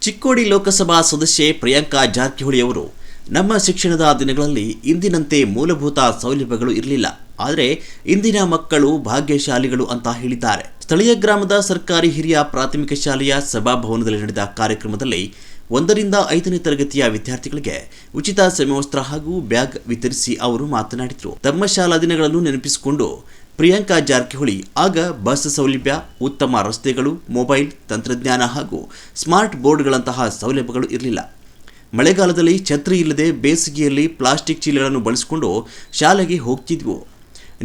ಚಿಕ್ಕೋಡಿ ಲೋಕಸಭಾ ಸದಸ್ಯೆ ಪ್ರಿಯಾಂಕಾ ಜಾರಕಿಹೊಳಿ ಅವರು ನಮ್ಮ ಶಿಕ್ಷಣದ ದಿನಗಳಲ್ಲಿ ಇಂದಿನಂತೆ ಮೂಲಭೂತ ಸೌಲಭ್ಯಗಳು ಇರಲಿಲ್ಲ, ಆದರೆ ಇಂದಿನ ಮಕ್ಕಳು ಭಾಗ್ಯಶಾಲಿಗಳು ಅಂತ ಹೇಳಿದ್ದಾರೆ. ಸ್ಥಳೀಯ ಗ್ರಾಮದ ಸರ್ಕಾರಿ ಹಿರಿಯ ಪ್ರಾಥಮಿಕ ಶಾಲೆಯ ಸಭಾಭವನದಲ್ಲಿ ನಡೆದ ಕಾರ್ಯಕ್ರಮದಲ್ಲಿ 1ರಿಂದ 5ನೇ ತರಗತಿಯ ವಿದ್ಯಾರ್ಥಿಗಳಿಗೆ ಉಚಿತ ಸಮವಸ್ತ್ರ ಹಾಗೂ ಬ್ಯಾಗ್ ವಿತರಿಸಿ ಅವರು ಮಾತನಾಡಿದರು. ತಮ್ಮ ಶಾಲಾ ದಿನಗಳನ್ನು ನೆನಪಿಸಿಕೊಂಡು ಪ್ರಿಯಾಂಕಾ ಜಾರಕಿಹೊಳಿ ಆಗ ಬಸ್ ಸೌಲಭ್ಯ, ಉತ್ತಮ ರಸ್ತೆಗಳು, ಮೊಬೈಲ್, ತಂತ್ರಜ್ಞಾನ ಹಾಗೂ ಸ್ಮಾರ್ಟ್ ಬೋರ್ಡ್ಗಳಂತಹ ಸೌಲಭ್ಯಗಳು ಇರಲಿಲ್ಲ. ಮಳೆಗಾಲದಲ್ಲಿ ಛತ್ರಿ ಇಲ್ಲದೆ ಬೇಸಿಗೆಯಲ್ಲಿ ಪ್ಲಾಸ್ಟಿಕ್ ಚೀಲಗಳನ್ನು ಬಳಸಿಕೊಂಡು ಶಾಲೆಗೆ ಹೋಗ್ತಿದ್ವು,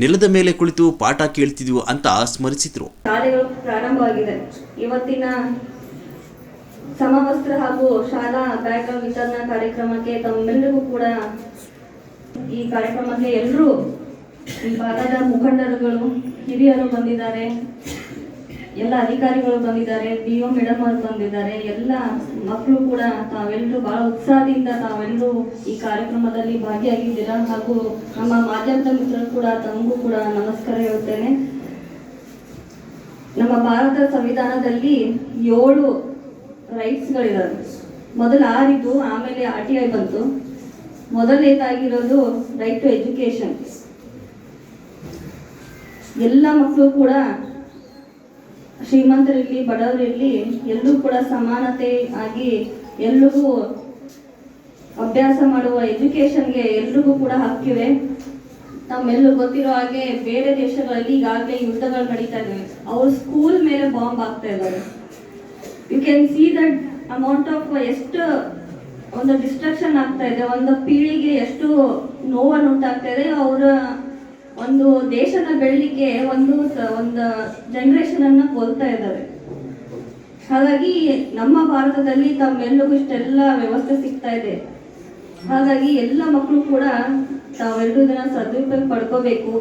ನೆಲದ ಮೇಲೆ ಕುಳಿತು ಪಾಠ ಕೇಳ್ತಿದ್ವು ಅಂತ ಸ್ಮರಿಸಿದ್ರು. ಶಾಲೆಗಳು ಪ್ರಾರಂಭವಾಗಿದೆ. ಇವತ್ತಿನ ಸಮವಸ್ತ್ರ ಹಾಗೂ ಶಾಲಾ ಬ್ಯಾಗ್ ವಿತರಣಾ ಕಾರ್ಯಕ್ರಮಕ್ಕೆ ತಮ್ಮೆಲ್ಲರಿಗೂ ಕೂಡ ಈ ಕಾರ್ಯಕ್ರಮಕ್ಕೆ ಎಲ್ಲರೂ ಈ ಭಾಗದ ಮುಖಂಡರುಗಳು, ಹಿರಿಯರು ಬಂದಿದ್ದಾರೆ, ಎಲ್ಲ ಅಧಿಕಾರಿಗಳು ಬಂದಿದ್ದಾರೆ, ಡಿಒ ಮೇಡಮ್ ಅವರು ಬಂದಿದ್ದಾರೆ. ಎಲ್ಲ ಮಕ್ಕಳು ಕೂಡ ತಾವೆಲ್ಲರೂ ಬಹಳ ಉತ್ಸಾಹದಿಂದ ತಾವೆಲ್ಲರೂ ಈ ಕಾರ್ಯಕ್ರಮದಲ್ಲಿ ಭಾಗಿಯಾಗಿದ್ದೀರಾ. ಹಾಗೂ ನಮ್ಮ ಮಾಧ್ಯಮದ ಮಿತ್ರರು ಕೂಡ ತಮಗೂ ಕೂಡ ನಮಸ್ಕಾರ ಹೇಳುತ್ತೇನೆ. ನಮ್ಮ ಭಾರತ ಸಂವಿಧಾನದಲ್ಲಿ 7 ರೈಟ್ಸ್ಗಳಿದಾವೆ. ಮೊದಲು 6 ಇದ್ದು, ಆಮೇಲೆ RTI ಬಂತು. ಮೊದಲನೇದಾಗಿರೋದು ರೈಟ್ ಟು ಎಜುಕೇಶನ್. ಎಲ್ಲ ಮಕ್ಕಳು ಕೂಡ ಶ್ರೀಮಂತರಿರಲಿ ಬಡವರಿರಲಿ ಎಲ್ಲರೂ ಕೂಡ ಸಮಾನತೆ ಆಗಿ ಎಲ್ರಿಗೂ ಅಭ್ಯಾಸ ಮಾಡುವ ಎಜುಕೇಶನ್ಗೆ ಎಲ್ರಿಗೂ ಕೂಡ ಹಕ್ಕಿದೆ. ತಮ್ಮೆಲ್ಲರೂ ಗೊತ್ತಿರೋ ಹಾಗೆ ಬೇರೆ ದೇಶಗಳಲ್ಲಿ ಈಗಾಗಲೇ ಯುದ್ಧಗಳು ನಡೀತಾ ಇದ್ದಾವೆ. ಅವ್ರು ಸ್ಕೂಲ್ ಮೇಲೆ ಬಾಂಬ್ ಆಗ್ತಾ ಇದ್ದಾರೆ. You can see that amount of ಎಷ್ಟು ಒಂದು ಡಿಸ್ಟ್ರಕ್ಷನ್ ಆಗ್ತಾ ಇದೆ, ಒಂದು ಪೀಳಿಗೆ ಎಷ್ಟು ನೋವನ್ನು ಉಂಟಾಗ್ತಾ ಇದೆ. ಅವರ ಒಂದು ದೇಶನ ಬೆಳಲಿಕ್ಕೆ ಒಂದು ಜನರೇಷನ್ ಅನ್ನ ಕೊಲ್ತಾ ಇದ್ದಾರೆ. ಹಾಗಾಗಿ ನಮ್ಮ ಭಾರತದಲ್ಲಿ ತಮ್ಮೆಲ್ಲರಿಗೂ ಇಷ್ಟೆಲ್ಲ ವ್ಯವಸ್ಥೆ ಸಿಗ್ತಾ ಇದೆ. ಹಾಗಾಗಿ ಎಲ್ಲ ಮಕ್ಕಳು ಕೂಡ ತಾವೆಲ್ಲರೂ ಇದನ್ನ ಸದುಪಯೋಗ ಪಡ್ಕೋಬೇಕು.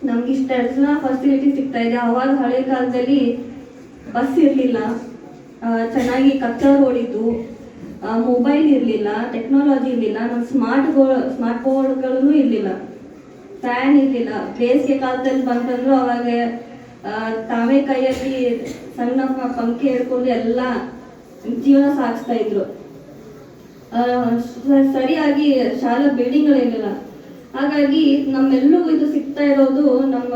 ನಮ್ಗೆ ಇಷ್ಟೆಲ್ಲ ಫೆಸಿಲಿಟಿ ಸಿಗ್ತಾ ಇದೆ. ಅವಾಗ ಹಳೆ ಕಾಲದಲ್ಲಿ ಬಸ್ ಇರಲಿಲ್ಲ, ಚೆನ್ನಾಗಿ ಕಚ್ಚಾ ರೋಡ್ ಇದ್ದು, ಮೊಬೈಲ್ ಇರಲಿಲ್ಲ, ಟೆಕ್ನಾಲಜಿ ಇರಲಿಲ್ಲ, ನಮ್ಮ ಸ್ಮಾರ್ಟ್ ಬೋರ್ಡ್ಗಳೂ ಇರಲಿಲ್ಲ, ಫ್ಯಾನ್ ಇರಲಿಲ್ಲ. ಬೇಸಿಗೆ ಕಾಲದಲ್ಲಿ ಬಂತಂದ್ರು ಅವಾಗ ತಾವೇ ಕೈಯಲ್ಲಿ ಸಣ್ಣ ಪಂಖೆ ಹಿಡ್ಕೊಂಡು ಎಲ್ಲ ಜೀವನ ಸಾಗಿಸ್ತಾ ಇದ್ರು. ಸರಿಯಾಗಿ ಶಾಲಾ ಬಿಲ್ಡಿಂಗ್ಗಳಿರಲಿಲ್ಲ. ಹಾಗಾಗಿ ನಮ್ಮೆಲ್ಲರಿಗೂ ಇದು ಸಿಗ್ತಾ ಇರೋದು ನಮ್ಮ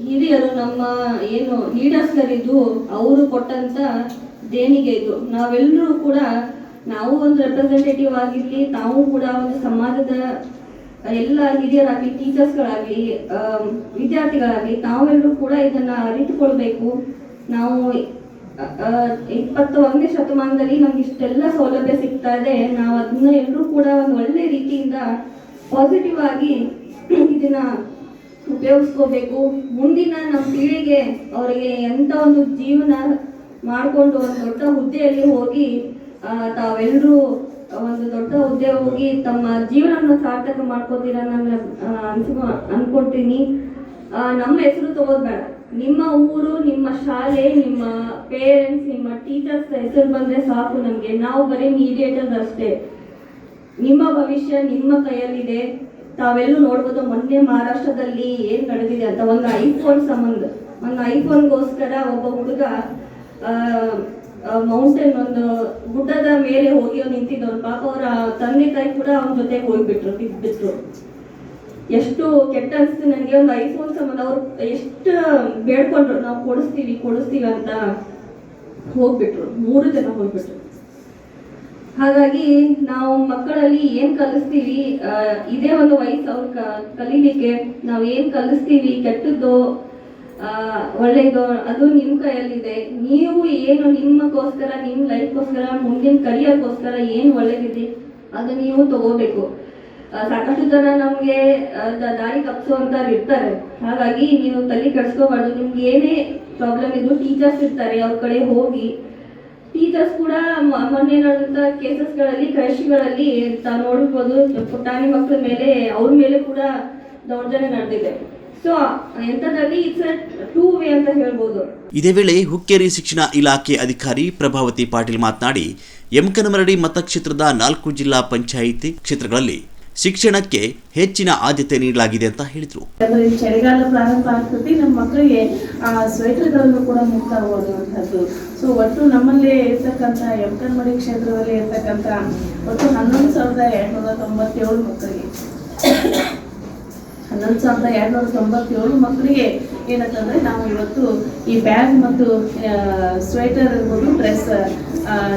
ಹಿರಿಯರು, ನಮ್ಮ ಏನು ಲೀಡರ್ಸ್ಗಳಿದ್ದು ಅವರು ಕೊಟ್ಟಂತ ದೇಣಿಗೆ ಇದು. ನಾವೆಲ್ಲರೂ ಕೂಡ ನಾವು ಒಂದು ರೆಪ್ರೆಸೆಂಟೇಟಿವ್ ಆಗಿರ್ಲಿ, ತಾವು ಕೂಡ ಒಂದು ಸಮಾಜದ ಎಲ್ಲ ಹಿರಿಯರಾಗಲಿ, ಟೀಚರ್ಸ್ಗಳಾಗಲಿ, ವಿದ್ಯಾರ್ಥಿಗಳಾಗಲಿ ತಾವೆಲ್ಲರೂ ಕೂಡ ಇದನ್ನ ಅರಿತುಕೊಳ್ಬೇಕು. ನಾವು 21ನೇ ಶತಮಾನದಲ್ಲಿ ನಮ್ಗೆ ಇಷ್ಟೆಲ್ಲ ಸೌಲಭ್ಯ ಸಿಗ್ತಾ ಇದೆ. ನಾವು ಅದನ್ನ ಎಲ್ಲರೂ ಕೂಡ ಒಂದು ಒಳ್ಳೆ ರೀತಿಯಿಂದ ಪಾಸಿಟಿವ್ ಆಗಿ ಇದನ್ನ ಉಪಯೋಗಿಸ್ಕೋಬೇಕು. ಮುಂದಿನ ನಮ್ಮ ಪೀಳಿಗೆ ಅವರಿಗೆ ಎಂತ ಒಂದು ಜೀವನ ಮಾಡಿಕೊಂಡು ಒಂದು ದೊಡ್ಡ ಹುದ್ದೆಯಲ್ಲಿ ಹೋಗಿ ತಾವೆಲ್ಲರೂ ಒಂದು ದೊಡ್ಡ ಹುದ್ದೆ ಹೋಗಿ ತಮ್ಮ ಜೀವನವನ್ನು ಸಾರ್ಥಕ ಮಾಡ್ಕೋತೀರ ಅನ್ಕೊಳ್ತೀನಿ. ನಮ್ಮ ಹೆಸರು ತಗೋದ್ ಬೇಡ, ನಿಮ್ಮ ಊರು, ನಿಮ್ಮ ಶಾಲೆ, ನಿಮ್ಮ ಪೇರೆಂಟ್ಸ್, ನಿಮ್ಮ ಟೀಚರ್ಸ್ ಹೆಸರು ಬಂದ್ರೆ ಸಾಕು ನಮ್ಗೆ. ನಾವು ಬರೀ ಮೀಡಿಯೇಟರ್ಸ್ ಅಷ್ಟೇ. ನಿಮ್ಮ ಭವಿಷ್ಯ ನಿಮ್ಮ ಕೈಯಲ್ಲಿದೆ. ತಾವೆಲ್ಲೂ ನೋಡ್ಬೋದು ಮೊನ್ನೆ ಮಹಾರಾಷ್ಟ್ರದಲ್ಲಿ ಏನ್ ನಡೆದಿದೆ ಅಂತ. ಒಂದು ಐಫೋನ್ ಸಂಬಂಧ, ಒಂದು ಐಫೋನ್ಗೋಸ್ಕರ ಒಬ್ಬ ಹುಡುಗ ಮೌಂಟೇನ್ ಒಂದು ಗುಡ್ಡದ ಮೇಲೆ ಹೋಗಿ ನಿಂತಿದ್ದವ್ರು. ಪಾಪ ಅವರ ತಂದೆ ತಾಯಿ ಕೂಡ ಅವನ ಜೊತೆಗೆ ಹೋಗ್ಬಿಟ್ರು, ಬಿದ್ಬಿಟ್ರು. ಎಷ್ಟು ಕೆಟ್ಟ ಅನಿಸ್ತು ನನಗೆ. ಒಂದು ಐಫೋನ್ ಸಂಬಂಧ ಅವ್ರು ಎಷ್ಟು ಬೇಡ್ಕೊಂಡ್ರು, ನಾವು ಕೊಡಿಸ್ತೀವಿ ಅಂತ ಹೋಗ್ಬಿಟ್ರು. 3 ಜನ ಹೋಗ್ಬಿಟ್ರು. ಹಾಗಾಗಿ ನಾವು ಮಕ್ಕಳಲ್ಲಿ ಏನ್ ಕಲಿಸ್ತೀವಿ, ಇದೇ ಒಂದು ವಯಸ್ಸು ಅವ್ರು ಕಲೀಲಿಕ್ಕೆ. ನಾವು ಏನ್ ಕಲಿಸ್ತೀವಿ, ಕೆಟ್ಟದ್ದು ಒಳ್ಳೆಯದು, ಅದು ನಿಮ್ಮ ಕೈಯಲ್ಲಿದೆ. ನೀವು ಏನು ನಿಮ್ಮಗೋಸ್ಕರ, ನಿಮ್ಮ ಲೈಫ್ಗೋಸ್ಕರ, ಮುಂದಿನ ಕರಿಯರ್ಗೋಸ್ಕರ ಏನು ಒಳ್ಳೇದಿದೆ ಅದು ನೀವು ತಗೋಬೇಕು. ಸಾಕಷ್ಟು ಜನ ನಮಗೆ ದಾರಿ ತಪ್ಪಿಸುವಂತವ್ರು ಇರ್ತಾರೆ. ಹಾಗಾಗಿ ನೀವು ತಲೆ ಕೆಡಿಸ್ಕೋಬಾರ್ದು. ನಿಮ್ಗೆ ಏನೇ ಪ್ರಾಬ್ಲಮ್ ಇದ್ರು ಟೀಚರ್ಸ್ ಇರ್ತಾರೆ, ಅವ್ರ ಕಡೆ ಹೋಗಿ. ಟೀಚರ್ಸ್ ಕೂಡ ಮೊನ್ನೆ ನಡೆದಂತ ಕೇಸಸ್ಗಳಲ್ಲಿ, ಕ್ರಶ್ಗಳಲ್ಲಿ ನೋಡ್ಬೋದು, ಪುಟಾಣಿ ಮಕ್ಕಳ ಮೇಲೆ, ಅವ್ರ ಮೇಲೆ ಕೂಡ ದೌರ್ಜನ್ಯ ನಡೆದಿದೆ. ಸೊ ಎಂತದಲ್ಲಿ ಇಟ್ಸ್ ಅ 2 ವೇ ಅಂತ ಹೇಳ್ಬೋದು. ಇದೇ ವೇಳೆ ಹುಕ್ಕೇರಿ ಶಿಕ್ಷಣ ಇಲಾಖೆ ಅಧಿಕಾರಿ ಪ್ರಭಾವತಿ ಪಾಟೀಲ್ ಮಾತನಾಡಿ, ಯಮಕನಮರಡಿ ಮತಕ್ಷೇತ್ರದ 4 ಜಿಲ್ಲಾ ಪಂಚಾಯಿತಿ ಕ್ಷೇತ್ರಗಳಲ್ಲಿ ಶಿಕ್ಷಣಕ್ಕೆ ಹೆಚ್ಚಿನ ಆದ್ಯತೆ ನೀಡಲಾಗಿದೆ ಅಂತ ಹೇಳಿದರು. ಚಳಿಗಾಲ ಪ್ರಾರಂಭ ಆಗ್ತದೆ, ನಮ್ಮ ಮಕ್ಕಳಿಗೆ ಸ್ವೆಟರ್ಗಳನ್ನು ಕೂಡ ಮುಕ್ತ ಓದುವಂಥದ್ದು. ಸೊ ಒಟ್ಟು ನಮ್ಮಲ್ಲಿ ಇರ್ತಕ್ಕಂಥ ಯಮಕನಮಡಿ ಕ್ಷೇತ್ರದಲ್ಲಿ ಇರ್ತಕ್ಕಂಥ ಒಟ್ಟು 11,297 ಮಕ್ಕಳಿಗೆ 11,297 ಮಕ್ಕಳಿಗೆ ಏನಂತಂದರೆ ನಾವು ಇವತ್ತು ಈ ಬ್ಯಾಗ್ ಮತ್ತು ಸ್ವೆಟರ್ ಇರ್ಬೋದು, ಡ್ರೆಸ್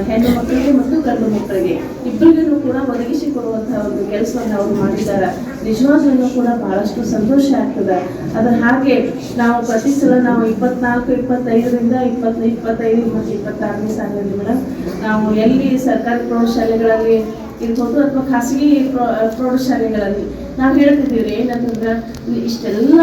ಹೆಣ್ಣು ಮಕ್ಕಳಿಗೆ ಮತ್ತು ಗಂಡು ಮಕ್ಕಳಿಗೆ ಇಬ್ಬರಿಗೂ ಕೂಡ ಒದಗಿಸಿಕೊಡುವಂತಹ ಒಂದು ಕೆಲಸವನ್ನು ಅವರು ಮಾಡಿದ್ದಾರೆ. ನಿಜವಾಗ್ಲೂ ಕೂಡ ಬಹಳಷ್ಟು ಸಂತೋಷ ಆಗ್ತದೆ. ಅದರ ಹಾಗೆ ನಾವು ಪ್ರತಿ ಸಲ ನಾವು 24, 25ರಿಂದ 25 ಮತ್ತು 26ನೇ ಸಾಲಿನಲ್ಲಿ ಮೇಡಮ್ ನಾವು ಎಲ್ಲಿ ಸರ್ಕಾರಿ ಪ್ರೌಢಶಾಲೆಗಳಲ್ಲಿ ಇರ್ಬೋದು ಅಥವಾ ಖಾಸಗಿ ಪ್ರೌಢಶಾಲೆಗಳಲ್ಲಿ ನಾವು ಹೇಳ್ತಿದ್ದೀವಿ ಏನಂತಂದ್ರೆ ಇಷ್ಟೆಲ್ಲ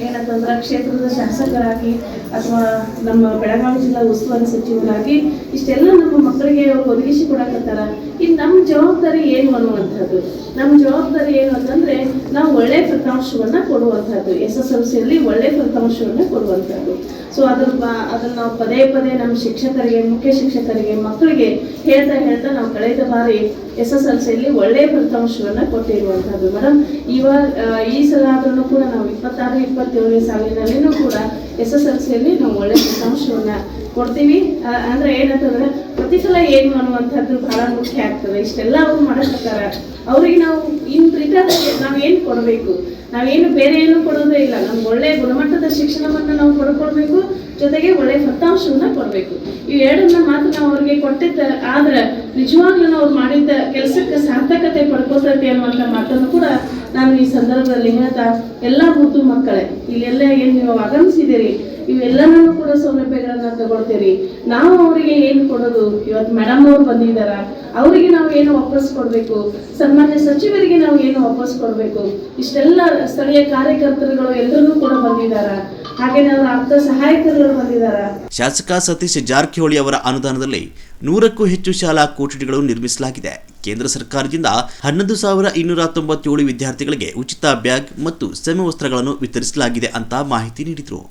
ಏನಂತಂದ್ರೆ ಕ್ಷೇತ್ರದ ಶಾಸಕರಾಗಿ ಅಥವಾ ನಮ್ಮ ಬೆಳಗಾವಿ ಜಿಲ್ಲಾ ಉಸ್ತುವಾರಿ ಸಚಿವರಾಗಿ ಇಷ್ಟೆಲ್ಲ ನಮ್ಮ ಮಕ್ಕಳಿಗೆ ಒದಗಿಸಿ ಕೊಡಕತ್ತಾರ. ಇನ್ನು ನಮ್ಮ ಜವಾಬ್ದಾರಿ ಏನು ಅನ್ನುವಂಥದ್ದು, ನಮ್ಮ ಜವಾಬ್ದಾರಿ ಏನು ಅಂತಂದ್ರೆ ನಾವು ಒಳ್ಳೆ ಫಲಿತಾಂಶವನ್ನ ಕೊಡುವಂಥದ್ದು, SSLCಯಲ್ಲಿ ಒಳ್ಳೆ ಫಲಿತಾಂಶವನ್ನ ಕೊಡುವಂಥದ್ದು. ಸೊ ಅದನ್ನ ನಾವು ಪದೇ ಪದೇ ನಮ್ಮ ಶಿಕ್ಷಕರಿಗೆ, ಮುಖ್ಯ ಶಿಕ್ಷಕರಿಗೆ, ಮಕ್ಕಳಿಗೆ ಹೇಳ್ತಾ ನಾವು ಕಳೆದ ಬಾರಿ SSLCಯಲ್ಲಿ ಒಳ್ಳೆ ಫಲಿತಾಂಶವನ್ನ ಕೊಟ್ಟಿರುವಂಥದ್ದು ಮೇಡಮ್. ಈ ಸಲ ಆದ್ರೂ ಕೂಡ ನಾವು 26, 27ನೇ ಸಾಲಿನಲ್ಲಿನೂ ಕೂಡ SSLCಯಲ್ಲಿ ನಾವು ಒಳ್ಳೆ ಫಲಿತಾಂಶವನ್ನ ಕೊಡ್ತೀವಿ. ಅಂದ್ರೆ ಏನಂತಂದ್ರೆ ಪ್ರತಿ ಸಲ ಏನು ಅನ್ನುವಂಥದ್ದು ಬಹಳ ಮುಖ್ಯ ಆಗ್ತದೆ. ಇಷ್ಟೆಲ್ಲ ಅವ್ರು ಮಾಡಕ್ಕಾರೆ, ಅವ್ರಿಗೆ ನಾವು ಇನ್ ರಿಟರ್ನ್ ನಾವೇನು ಕೊಡಬೇಕು, ನಾವೇನು ಬೇರೆ ಏನು ಕೊಡೋದೇ ಇಲ್ಲ. ನಮ್ಗೆ ಒಳ್ಳೆ ಗುಣಮಟ್ಟದ ಶಿಕ್ಷಣವನ್ನು ನಾವು ಕೊಡ್ಕೊಳ್ಬೇಕು, ಜೊತೆಗೆ ಒಳ್ಳೆ ಫಲಿತಾಂಶವನ್ನ ಕೊಡಬೇಕು. ಇವೆರಡನ್ನ ಮಾತ್ರ ನಾವು ಅವ್ರಿಗೆ ಕೊಟ್ಟಿದ್ದ ಆದ್ರೆ ನಿಜವಾಗ್ಲೂ ಅವ್ರು ಮಾಡಿದ್ದ ಕೆಲಸಕ್ಕೆ ಸಾರ್ಥಕತೆ ಪಡ್ಕೋತೈತಿ ಅನ್ನುವಂಥ ಮಾತನ್ನು ಕೂಡ ನಾನು ಈ ಸಂದರ್ಭದಲ್ಲಿ ಹೇಳ್ತಾ, ಎಲ್ಲ ಮುದ್ದು ಮಕ್ಕಳೇ ಇಲ್ಲೆಲ್ಲ ಏನು ನೀವು ಆಗಮಿಸಿದ್ದೀರಿ, ಇವೆಲ್ಲನೂ ಕೂಡ ಸೌಲಭ್ಯಗಳನ್ನ ತಗೊಳ್ತೀರಿ. ನಾವು ಅವರಿಗೆ ಏನು ಕೊಡೋದು, ಇವತ್ತು ಮೇಡಮ್ ಅವ್ರು ಬಂದಿದ್ದಾರ, ಅವರಿಗೆ ನಾವು ಏನು ವಾಪಸ್ ಕೊಡಬೇಕು, ಸನ್ಮಾನ್ಯ ಸಚಿವರಿಗೆ ನಾವು ಏನು ವಾಪಸ್ ಕೊಡಬೇಕು, ಇಷ್ಟೆಲ್ಲ ಸ್ಥಳೀಯ ಕಾರ್ಯಕರ್ತರುಗಳು ಎಲ್ಲರೂ ಕೂಡ ಬಂದಿದ್ದಾರ, ಹಾಗೆ ನಾವು ಆಪ್ತ ಸಹಾಯಕರುಗಳು ಬಂದಿದ್ದಾರ. ಶಾಸಕ ಸತೀಶ್ ಜಾರಕಿಹೊಳಿ ಅವರ ಅನುದಾನದಲ್ಲಿ 100ಕ್ಕೂ ಹೆಚ್ಚು ಶಾಲಾ ಕೊಠಡಿಗಳು ನಿರ್ಮಿಸಲಾಗಿದೆ. ಕೇಂದ್ರ ಸರ್ಕಾರದಿಂದ 11,297 ವಿದ್ಯಾರ್ಥಿಗಳಿಗೆ ಉಚಿತ ಬ್ಯಾಗ್ ಮತ್ತು ಸಮವಸ್ತ್ರಗಳನ್ನು ವಿತರಿಸಲಾಗಿದೆ ಅಂತ ಮಾಹಿತಿ ನೀಡಿದರು.